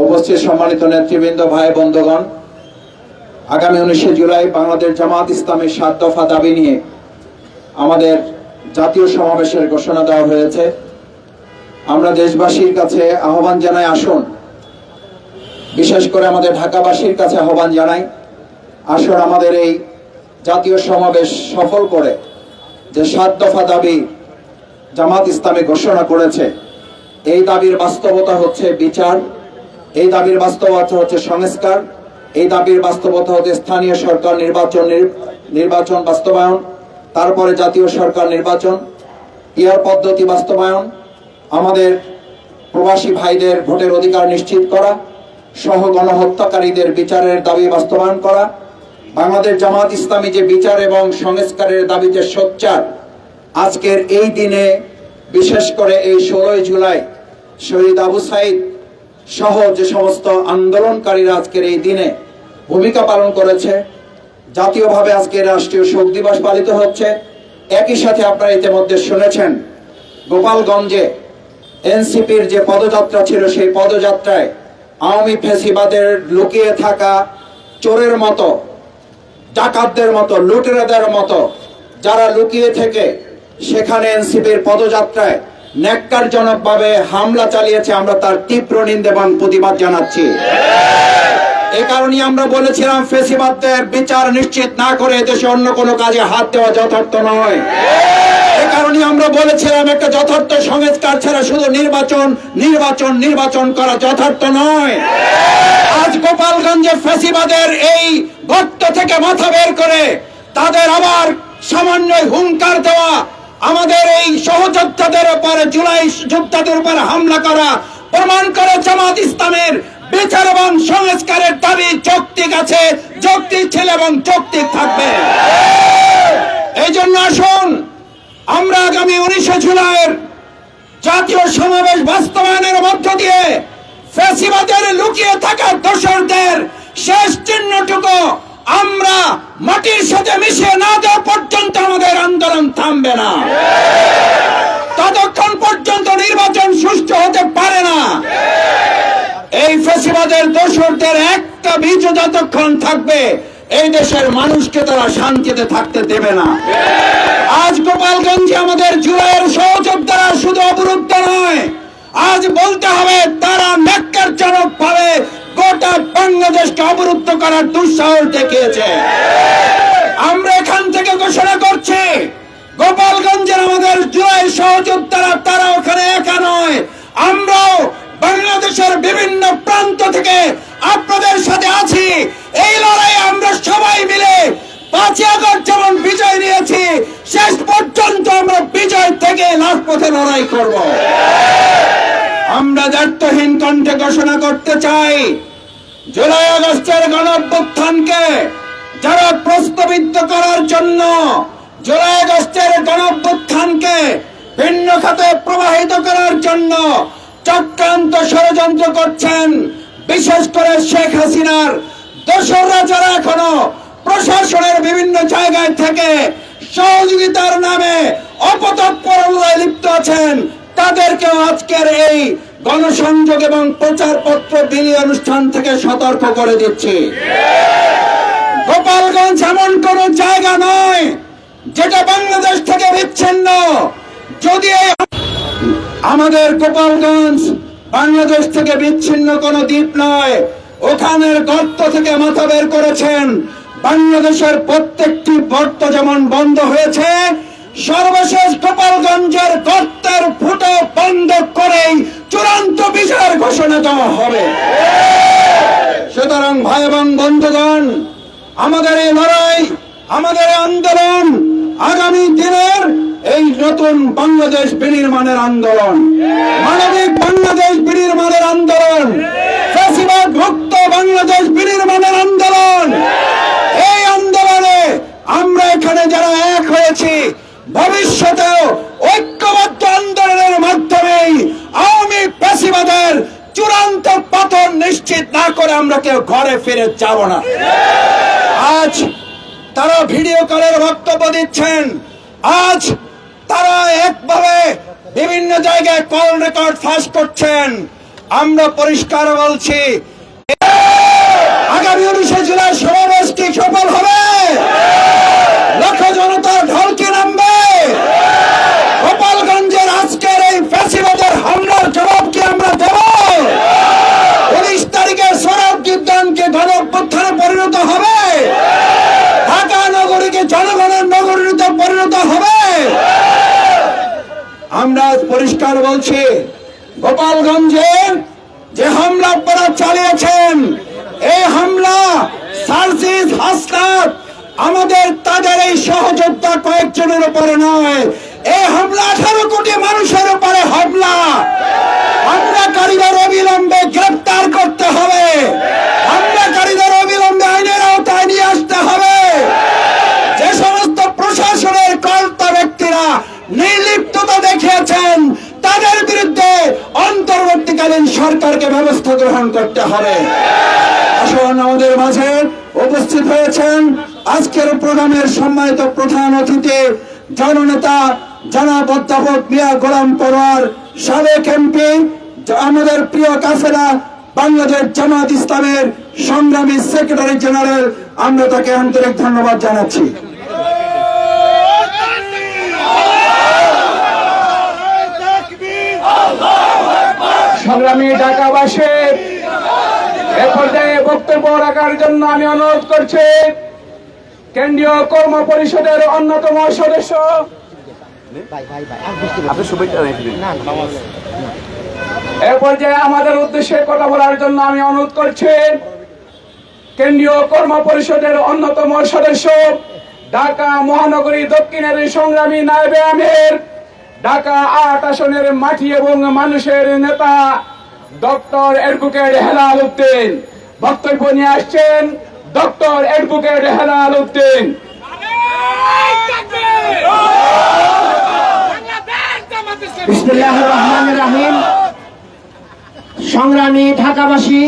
উপস্থিত সম্মানিত নেতৃবৃন্দ, ভাই বন্ধুগণ, আগামী 19 জুলাই বাংলাদেশ জামাত ইসলামীর 7 দফা দাবি নিয়ে আমাদের জাতীয় সমাবেশের ঘোষণা দেওয়া হয়েছে। আমরা দেশবাসীর কাছে আহ্বান জানাই, আসুন, বিশেষ করে আমাদের ঢাকাবাসীর কাছে আহ্বান জানাই, আসুন আমাদের এই জাতীয় সমাবেশ সফল করে যে 7 দফা দাবি জামাত ইসলামী ঘোষণা করেছে, এই দাবির বাস্তবতা হচ্ছে বিচার, এই দাবির বাস্তবতা হচ্ছে সংস্কার, এই দাবির বাস্তবতা হচ্ছে স্থানীয় সরকার নির্বাচন বাস্তবায়ন, তারপরে জাতীয় সরকার নির্বাচন, পিয়ার পদ্ধতি বাস্তবায়ন, আমাদের প্রবাসী ভাইদের ভোটের অধিকার নিশ্চিত করা, সহ গণহত্যাকারীদের বিচারের দাবি বাস্তবায়ন করা। বাংলাদেশ জামাত ইসলামী যে বিচার এবং সংস্কারের দাবিতে সোচ্চার, আজকের এই দিনে বিশেষ করে এই 16 জুলাই শহীদ আবু সাঈদ সহ যে সমস্ত আন্দোলনকারীরা আজকের এই দিনে ভূমিকা পালন করেছে, জাতীয়ভাবে আজকে রাষ্ট্রীয় শোক দিবস পালিত হচ্ছে। একই সাথে আপনারা ইতিমধ্যে শুনেছেন গোপালগঞ্জে এনসিপির যে পদযাত্রা ছিল, সেই পদযাত্রায় আওয়ামী ফ্যাসিবাদের লুকিয়ে থাকা চোরের মতো, ডাকাতদের মতো, লুটেরাদের মতো যারা লুকিয়ে থেকে সেখানে এনসিপির পদযাত্রায় ন্যাক্কারজনকভাবে হামলা চালিয়েছে, আমরা তার তীব্র নিন্দা এবং প্রতিবাদ জানাচ্ছি। এই কারণে আমরা বলেছিলাম, ফ্যাসিবাদদের বিচার নিশ্চিত না করে দেশে অন্য কোনো কাজে হাত দেওয়া যথার্থ নয়। এই কারণে আমরা বলেছিলাম, একটা যথার্থ সংস্কার ছাড়া শুধু নির্বাচন নির্বাচন নির্বাচন করা যথার্থ নয়। আজ গোপালগঞ্জে ফ্যাসিবাদের এই গর্ত থেকে মাথা বের করে তাদের আবার সামান্য হুঙ্কার দেওয়া, আমাদের এই সহযোদ্ধাদের উপরে, জুলাই যোদ্ধাদের উপরে হামলা করা প্রমাণ করে জামাত ইসলামের বিচার এবং সংস্কারের দাবি যৌক্তিক আছে, যৌক্তিক ছিল এবং যৌক্তিক থাকবে। এই জন্য আসুন আমরা আগামী 19 জুলাইয়ের জাতীয় সমাবেশ বাস্তবায়নের মধ্য দিয়ে ফ্যাসিবাদের লুকিয়ে থাকা দোসরদের শেষ চিহ্নটুকু আমরা মাটির সাথে মিশিয়ে না দেওয়া পর্যন্ত আমাদের আন্দোলন থামবে না। ততক্ষণ পর্যন্ত নির্বাচন সুষ্ঠু হতে পারে না। এই ফ্যাসিবাদের দোসরদের একটা বীজ যতক্ষণ থাকবে এই দেশের মানুষকে তারা শান্তিতে থাকতে দেবে না। আজ গোপালগঞ্জে আমাদের জুলাইয়ের সহযোদ্ধারা শুধু অবরুদ্ধ নয়, আজ বলতে হবে তারা ন্যাক্কারজনক ভাবে গোটা বাংলাদেশকে অবরুদ্ধ করার দুঃসাহস দেখিয়েছে। আমরা এখান থেকে ঘোষণা করছি, গোপালগঞ্জের আমাদের জুলাই সহযোদ্ধারা তারা ওখানে একা নয়, আমরাও বাংলাদেশের বিভিন্ন প্রান্ত থেকে আপনাদের সাথে আছি। এই লড়াই আমরা সবাই মিলে 5ই আগস্ট যেমন বিজয় নিয়েছি, শেষ পর্যন্ত আমরা বিজয় থেকে রাজপথে লড়াই করব। আমরা দায়িত্বহীন কণ্ঠে ঘোষণা করতে চাই, জুলাই আগস্টের গণঅভ্যুত্থানকে যারা প্রশ্নবিদ্ধ করার জন্য, জুলাই আগস্টের গণঅভ্যুত্থানকে ভিন্ন খাতে প্রবাহিত করার জন্য চক্রান্ত ষড়যন্ত্র করছেন, বিশেষ করে শেখ হাসিনার দোসররা যারা এখনো প্রশাসনের বিভিন্ন জায়গায় থেকে সহযোগিতার নামে অপতৎপরতায় লিপ্ত আছেন, তাদেরকেও আজকের এই গণসংযোগ এবং প্রচারপত্র বিলি অনুষ্ঠান থেকে সতর্ক করে দিচ্ছি। গোপালগঞ্জ এমন কোন জায়গা নয় যেটা বাংলাদেশ থেকে বিচ্ছিন্ন। যদি আমাদের গোপালগঞ্জ বাংলাদেশ থেকে বিচ্ছিন্ন কোন দ্বীপ নয়, ওখানের গর্ত থেকে মাথা বের করেছেন। বাংলাদেশের প্রত্যেকটি গর্ত যেমন বন্ধ হয়েছে, সর্বশেষ গোপালগঞ্জের গর্তের ফুটো বন্ধ করেই চূড়ান্ত বিজয়ের ঘোষণা দেওয়া হবে। সুতরাং ভাই এবং বন্ধুগণ, আমাদের এই লড়াই, আমাদের এই আন্দোলন আগামী দিনের এই নতুন বাংলাদেশ বিনির্মাণের আন্দোলন, মানবিক বাংলাদেশ বিনির্মাণের আন্দোলন, ফ্যাসিবাদ মুক্ত বাংলাদেশ বিনির্মাণের আন্দোলন। এই আন্দোলনে আমরা এখানে যারা এক হয়েছি, ভবিষ্যতেও ঐক্যবদ্ধ আন্দোলনের মাধ্যমেই আওয়ামী ফ্যাসিবাদের চূড়ান্ত পতন নিশ্চিত না করে আমরা কেউ ঘরে ফিরে যাব না। আজ তারা ভিডিও কলের বক্তব্য দিচ্ছেন, আজ তারা একভাবে বিভিন্ন জায়গায় কল রেকর্ড ফাঁস করছেন। আমরা পরিষ্কার বলছি, আগামী 19 জুলাই সমাবেশ কি সফল হবে? লক্ষ জনতার ঢল কি নামবে? গোপালগঞ্জের আজকের এই ফ্যাসিবাদের হামলার জবাব কি আমরা দেব? 19 তারিখে সরব যুদ্ধানকে গণঅভ্যুত্থানে পরিণত হবে? ঢাকা নগরীকে জনগণের নগরীতে পরিণত হবে? আমরা পরিষ্কার বলছি, গোপালগঞ্জে যে হামলা আপনারা চালিয়েছেন, এই হামলা সার্জিস হাসনাত আমাদের তাদের এই সহযোদ্ধা কয়েকজনের উপরে নয়, এই হামলা 18 কোটি মানুষের উপরে হামলা। হামলাকারীদের অবিলম্বে গ্রেফতার করতে হবে, হামলাকারীদের অবিলম্বে আইনের আওতায় নিয়ে আসতে হবে। যে সমস্ত প্রশাসনের কর্তা ব্যক্তিরা নির্লিপ্ততা দেখিয়েছেন, তাদের বিরুদ্ধে অন্তর্বর্তীকালীন সরকারকে ব্যবস্থা গ্রহণ করতে হবে। আসুন, আমাদের মাঝে উপস্থিত হয়েছেন আজকের প্রোগ্রামের সম্মানিত প্রধান অতিথি জননেতা জনাব অধ্যাপক মিয়া গোলাম পরোয়ার, সাবেক এমপি, আমাদের প্রিয় কাফেলা বাংলাদেশ জামাত ইসলামের সংগ্রামী সেক্রেটারি জেনারেল। আমরা তাকে আন্তরিক ধন্যবাদ জানাচ্ছি। সংগ্রামী ঢাকাবাসী, এ পর্যায়ে বক্তব্য রাখার জন্য আমি অনুরোধ করছি কেন্দ্রীয় কর্ম পরিষদের অন্যতম সদস্য এ পর্যায়ে আমাদের উদ্দেশ্যে কথা বলার জন্য আমি অনুরোধ করছি কেন্দ্রীয় কর্ম পরিষদের অন্যতম সদস্য, ঢাকা মহানগরী দক্ষিণের সংগ্রামী নায়েবে আমির, ঢাকা 8 আসনের মাটি এবং মানুষের নেতা ডক্টর অ্যাডভোকেট হেলাল উদ্দিন। বক্তব্য নিয়ে আসছেন ডক্টর অ্যাডভোকেট হেলাল উদ্দিন। বিসমিল্লাহির রহমানির রহিম। সংগ্রামী ঢাকাবাসী,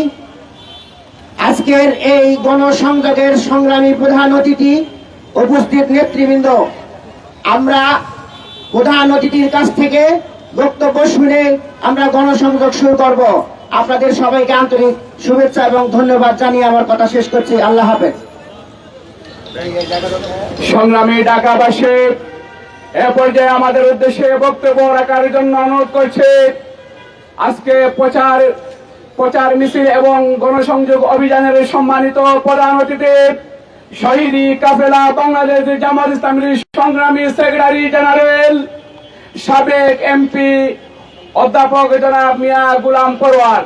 আজকের এই গণসংযোগের সংগ্রামী প্রধান অতিথি, উপস্থিত নেতৃবৃন্দ, আমরা প্রধান অতিথির কাছ থেকে বক্তব্য শুনে আমরা গণসংযোগ শুরু করব। আপনাদের সবাইকে আন্তরিক শুভেচ্ছা এবং ধন্যবাদ জানিয়ে আমার কথা শেষ করছি। আল্লাহ হাফেজ। সংগ্রামী ঢাকাবাসী, এ পর্যায়ে আমাদের উদ্দেশ্যে বক্তব্য রাখার জন্য অনুরোধ করছে আজকে প্রচার মিছিল এবং গণসংযোগ অভিযানের সম্মানিত প্রধান অতিথি শহীদি কাফেলা বাংলাদেশ জামাত ইসলামীর সংগ্রামী সেক্রেটারি জেনারেল সাবেক এমপি অধ্যাপক জনাব মিয়া গুলাম পরওয়ার।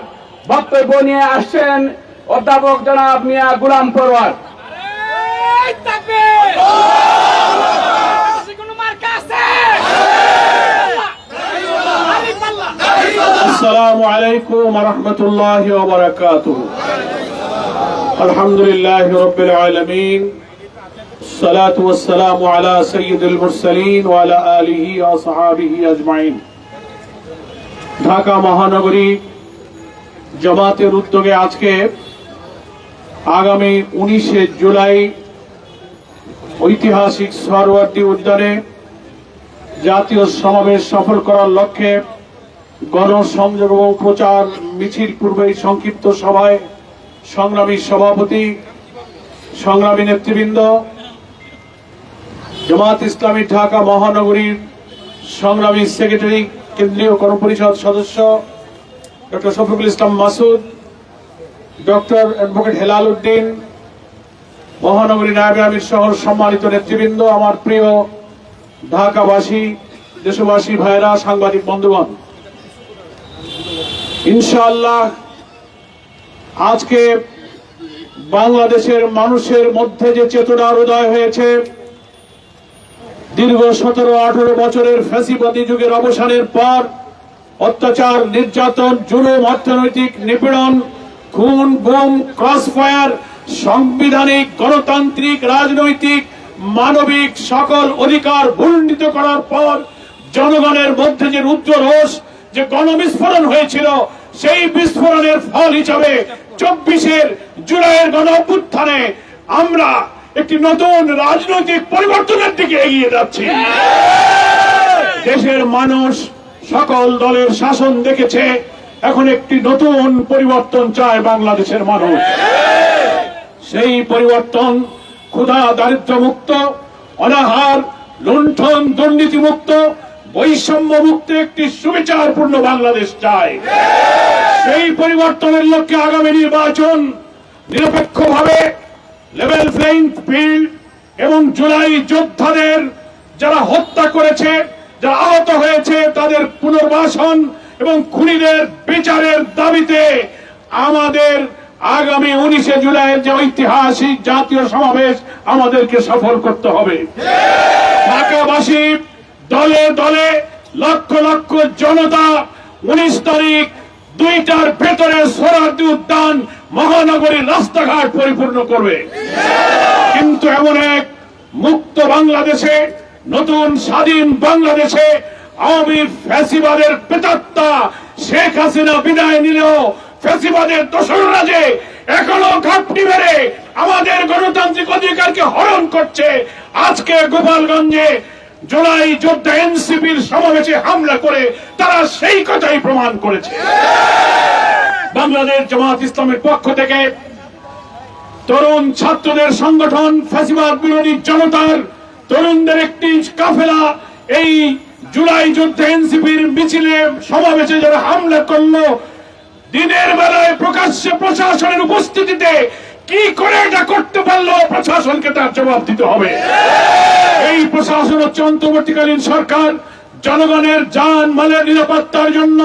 বক্তব্য নিয়ে আসছেন অধ্যাপক জনাব মিয়া গুলাম পরওয়ার। السلام عليكم ورحمة الله وبركاته. الحمد لله رب العالمين. الصلاة والسلام على سيد المرسلين وعلى آله وصحابه أجمعين. ঢাকা মহানগরী জামাতের উদ্যোগে আজকে আগামী 19 জুলাই ঐতিহাসিক সরোয়ার্দী উদ্যানে জাতীয় সমাবেশ সফল করার লক্ষ্যে গণসংযোগ এবং প্রচার মিছিল পূর্বেই সংক্ষিপ্ত সভায় সংগ্রামী সভাপতি, সংগ্রামী নেতৃবৃন্দ, জামাত ইসলামী ঢাকা মহানগরীর সংগ্রামী সেক্রেটারি, কেন্দ্রীয় কর্মপরিষদ সদস্য doctor Shafiqul Islam Masud, doctor advocate Helal Uddin, মহানগরী নায়েবে আমির সহ সম্মানিত নেতৃবৃন্দ, আমার প্রিয় ঢাকাবাসী, দেশবাসী ভাইরা, সাংবাদিক বন্ধুগণ, ইনশাআল্লাহ আজকে বাংলাদেশের মানুষের মধ্যে যে চেতনার উদয় হয়েছে, দীর্ঘ 17-18 বছরের ফ্যাসিবাদী যুগের অবসানের পর অত্যাচার, নির্যাতন, জুলুম, অর্থনৈতিক নিপীড়ন, খুন, গুম, ক্রসফায়ার, সাংবিধানিক, গণতান্ত্রিক, রাজনৈতিক, মানবিক সকল অধিকার ভূলুণ্ঠিত করার পর জনগণের মধ্যে যে রুদ্র রোষ, যে গণবিস্ফোরণ হয়েছিল, সেই বিস্ফোরণের ফল হিসাবে 24 জুলাইয়ের গণ অভ্যুত্থানে আমরা একটি নতুন রাজনৈতিক পরিবর্তনের দিকে এগিয়ে যাচ্ছি। দেশের মানুষ সকল দলের শাসন দেখেছে, এখন একটি নতুন পরিবর্তন চায় বাংলাদেশের মানুষ। সেই পরিবর্তন ক্ষুধা দারিদ্র মুক্ত, অনাহার, লুণ্ঠন, দুর্নীতি মুক্ত, বৈষম্য মুক্ত একটি সুবিচারপূর্ণ বাংলাদেশ চায়। সেই পরিবর্তনের লক্ষ্যে আগামী নির্বাচন নিরপেক্ষভাবে লেভেল প্লেইং ফিল্ড এবং জুলাই যোদ্ধাদের যারা হত্যা করেছে, যারা আহত হয়েছে, তাদের পুনর্বাসন এবং খুনিদের বিচারের দাবিতে আমাদের আগামী 19 জুলাইয়ের যে ঐতিহাসিক জাতীয় সমাবেশ আমাদেরকে সফল করতে হবে। ঢাকাবাসী দলে দলে লক্ষ লক্ষ জনতা 19 তারিখ 2টার ভেতরে সোহরাওয়ার্দী উদ্যান মহানগরীর রাস্তাঘাট পরিপূর্ণ করবে। কিন্তু এমন এক মুক্ত বাংলাদেশে, নতুন স্বাধীন বাংলাদেশে আওয়ামী ফ্যাসিবাদের প্রেতাত্মা শেখ হাসিনা বিদায় নিলেও ফ্যাসিবাদের দোসররা যে এখনো ঘাপটি মেরে আমাদের গণতান্ত্রিক অধিকারকে হরণ করছে, আজকে গোপালগঞ্জে জুলাই যোদ্ধা এনসিপির সমাবেশে হামলা করে তারা সেই কথাই প্রমাণ করেছে। বাংলাদেশ জামাত ইসলামের পক্ষ থেকে তরুণ ছাত্রদের সংগঠন, ফ্যাসিবাদ বিরোধী জনতার তরুণদের একটি কাফেলা এই জুলাই যোদ্ধা এনসিপির মিছিলে সমাবেশে যারা হামলা করলো, দিনের বেলায় প্রকাশ্যে প্রশাসনের উপস্থিতিতে কি করে এটা করতে পারলো, প্রশাসনকে তার জবাব দিতে হবে। এই প্রশাসন হচ্ছে অন্তর্বর্তীকালীন সরকার। জনগণের জান মালের নিরাপত্তার জন্য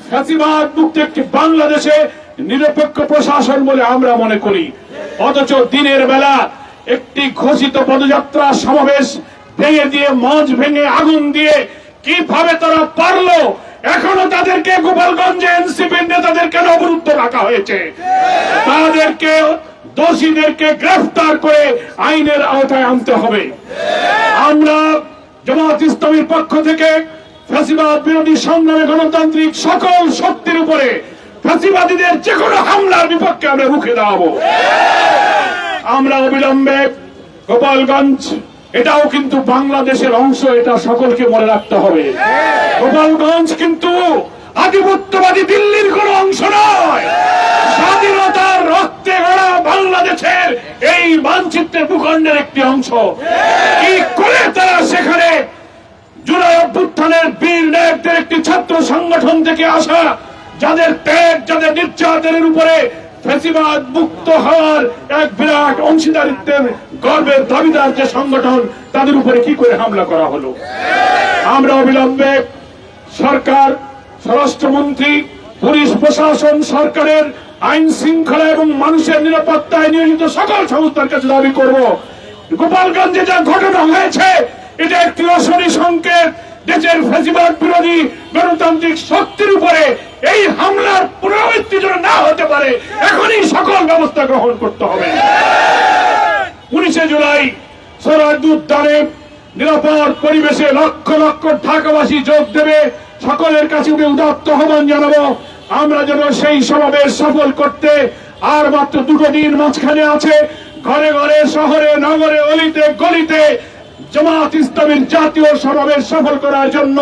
ফ্যাসিবাদ মুক্ত একটি বাংলাদেশে নিরপেক্ষ প্রশাসন বলে আমরা মনে করি। অথচ দিনের বেলা একটি ঘোষিত পদযাত্রা সমাবেশ ভেঙে দিয়ে, মঞ্চ ভেঙে আগুন দিয়ে কিভাবে তারা পারলো, এখনো তাদেরকে গোপালগঞ্জে এনসিপির নেতাদের কেন অবরুদ্ধ রাখা হয়েছে? তাদেরকে, দোষীদেরকে গ্রেফতার করে আইনের আওতায় আনতে হবে। আমরা জামাত ইসলামীর পক্ষ থেকে ফ্যাসিবাদ বিরোধী সংগ্রামে গণতান্ত্রিক সকল শক্তির উপরে ফ্যাসিবাদীদের যে কোনো হামলার বিপক্ষে আমরা রুখে দাঁড়াবো। আমরা অবিলম্বে গোপালগঞ্জ, এটাও কিন্তু বাংলাদেশের অংশ, এটা সকলকে মনে রাখতে হবে। গোপালগঞ্জ কিন্তু আধিপত্যবাদী দিল্লির কোন অংশ নয়, স্বাধীনতার রক্তে গড়া বাংলাদেশের এই মানচিত্রের ভূখণ্ডের একটি অংশ। কি করে তারা সেখানে জুলাই অভ্যুত্থানের বীর নায়কদের একটি ছাত্র সংগঠন থেকে আসা, যাদের ত্যাগ, যাদের নির্যাতনের উপরে ফ্যাসিবাদ মুক্ত হওয়ার এক বিরাট অংশীদারিত্বের গর্বের দাবিদার যে সংগঠন, তাদের উপরে কি করে হামলা করা হলো? আমরা অবিলম্বে সরকার, স্বরাষ্ট্রমন্ত্রী, পুলিশ প্রশাসন, সরকারের আইন শৃঙ্খলা এবং মানুষের নিরাপত্তায় নিয়োজিত সকল সংস্থার কাছে দাবি করব, গোপালগঞ্জে যা ঘটনা হয়েছে এটা একটি অশনি সংকেত। দেশের ফ্যাসিবাদ বিরোধী গণতান্ত্রিক শক্তির উপরে এই হামলার পুনরাবৃত্তি যেন না হতে পারে, এখনই সকল ব্যবস্থা গ্রহণ করতে হবে। 19 জুলাই সোহরাওয়ার্দী উদ্যানে নিরাপদ পরিবেশে লক্ষ লক্ষ ঢাকাবাসী যোগ দেবে। সকলের কাছে উদাত্ত আহ্বান জানাবো, আমরা যেন সেই সমাবেশ সফল করতে আর মাত্র 2 দিন মাঝখানে আছে। ঘরে ঘরে, শহরে, নগরে, অলিতে গলিতে জামাত ইসলামীর জাতীয় সমাবেশ সফল করার জন্য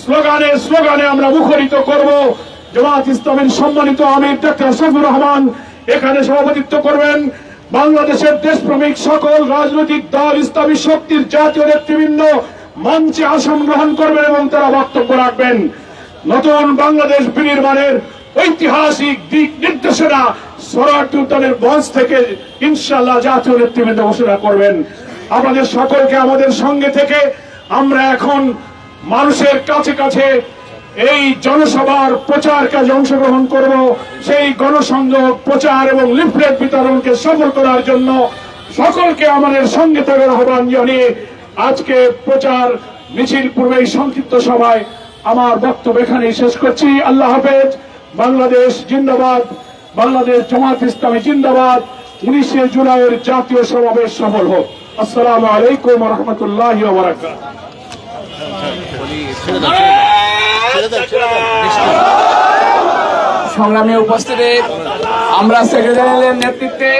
স্লোগানে স্লোগানে আমরা মুখরিত করব। জামাত ইসলামীর সম্মানিত আমির ডক্টর শফিউর রহমান এখানে সভাপতিত্ব করবেন। বাংলাদেশের দেশপ্রেমিক সকল রাজনৈতিক দল, ইসলামী শক্তির জাতীয় নেতৃবৃন্দ মঞ্চে আসন গ্রহণ করবেন এবং তারা বক্তব্য রাখবেন। নতুন বাংলাদেশ বিনির্মাণের ঐতিহাসিক দিক নির্দেশনা সোহরাওয়ার্দী উদ্যানের মঞ্চ থেকে ইনশাআল্লাহ জাতীয় নেতৃবৃন্দ ঘোষণা করবেন। আপনাদের সকলকে আমাদের সঙ্গে থেকে আমরা এখন মানুষের কাছে কাছে এই জনসভার প্রচার কাজে অংশগ্রহণ করব। সেই গণসংযোগ, প্রচার এবং লিফলেট বিতরণকে সফল করার জন্য সকলকে আমাদের সঙ্গে থাকার আহ্বান জানিয়ে আজকে প্রচার মিছিল পূর্বেই সংক্ষিপ্ত সভায় আমার বক্তব্য এখানেই শেষ করছি। আল্লাহ হাফেজ। বাংলাদেশ জিন্দাবাদ, বাংলাদেশ জামাত ইসলামী জিন্দাবাদ। 19 জুলাইয়ের জাতীয় সমাবেশ সফল হোক। আসসালামু আলাইকুম ওয়া রাহমাতুল্লাহি ওয়া বারাকাতুহু। সংগ্রামী উপস্থিতি, আমরা সেক্রেটারিয়ালের নেতৃত্বে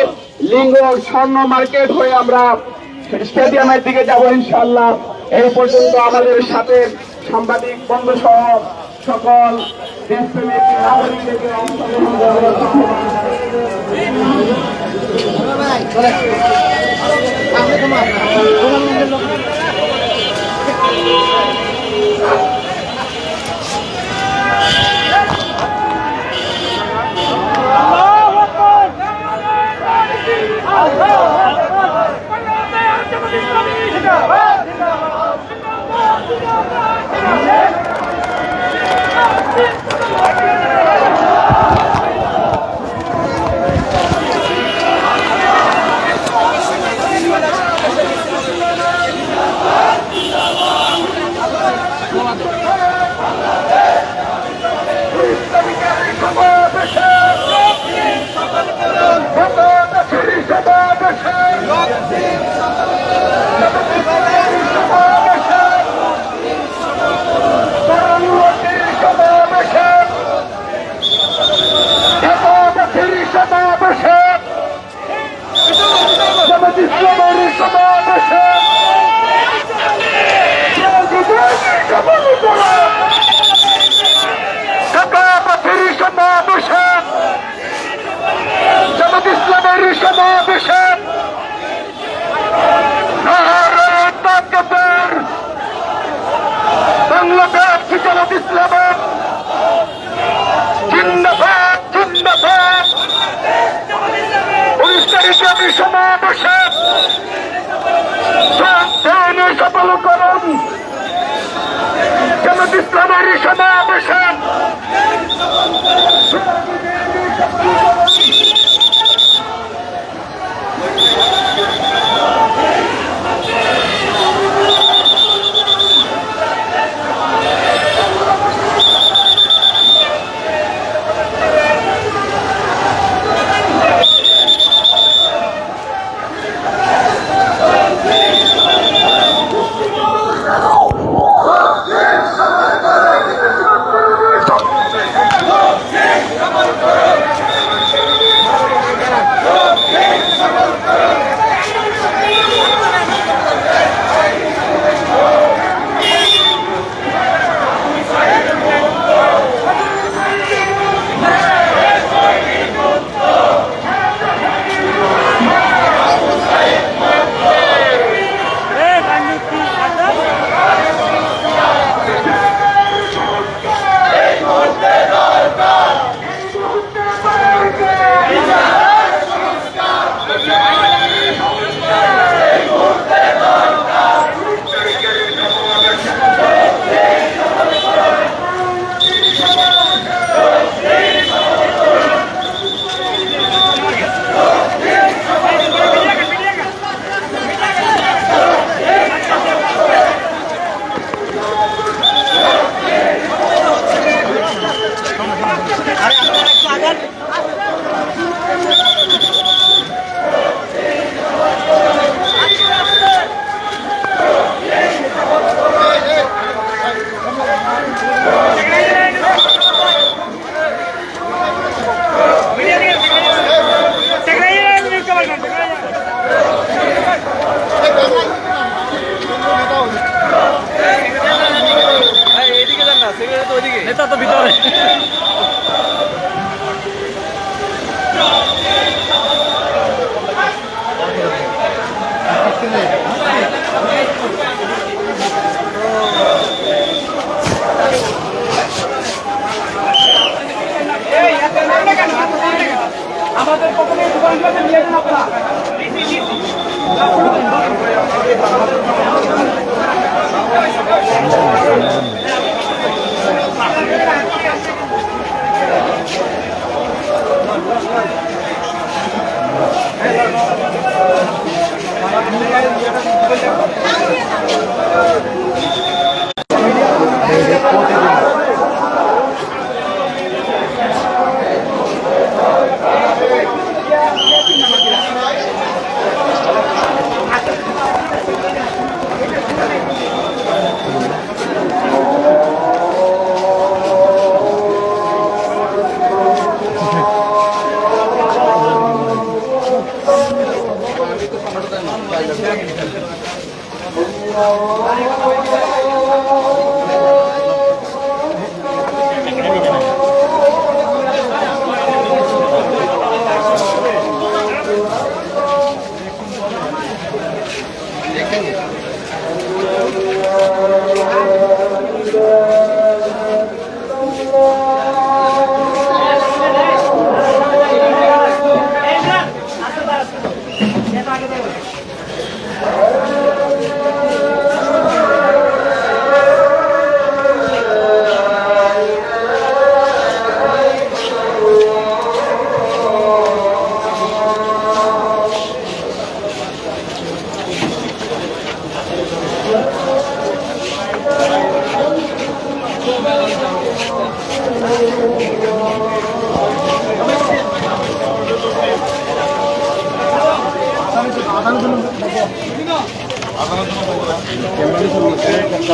লিঙ্গ স্বর্ণ মার্কেট হয়ে আমরা স্টেডিয়ামের দিকে যাব ইনশাআল্লাহ। এই পর্যন্ত আমাদের সাথে সাংবাদিক বন্ধু সহ সকল দেশপ্রেমিক নাগরিকদের অংশগ্রহণ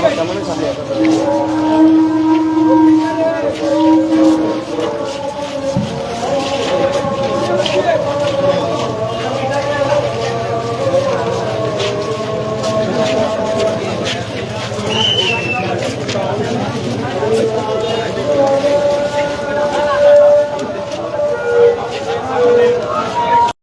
কেমন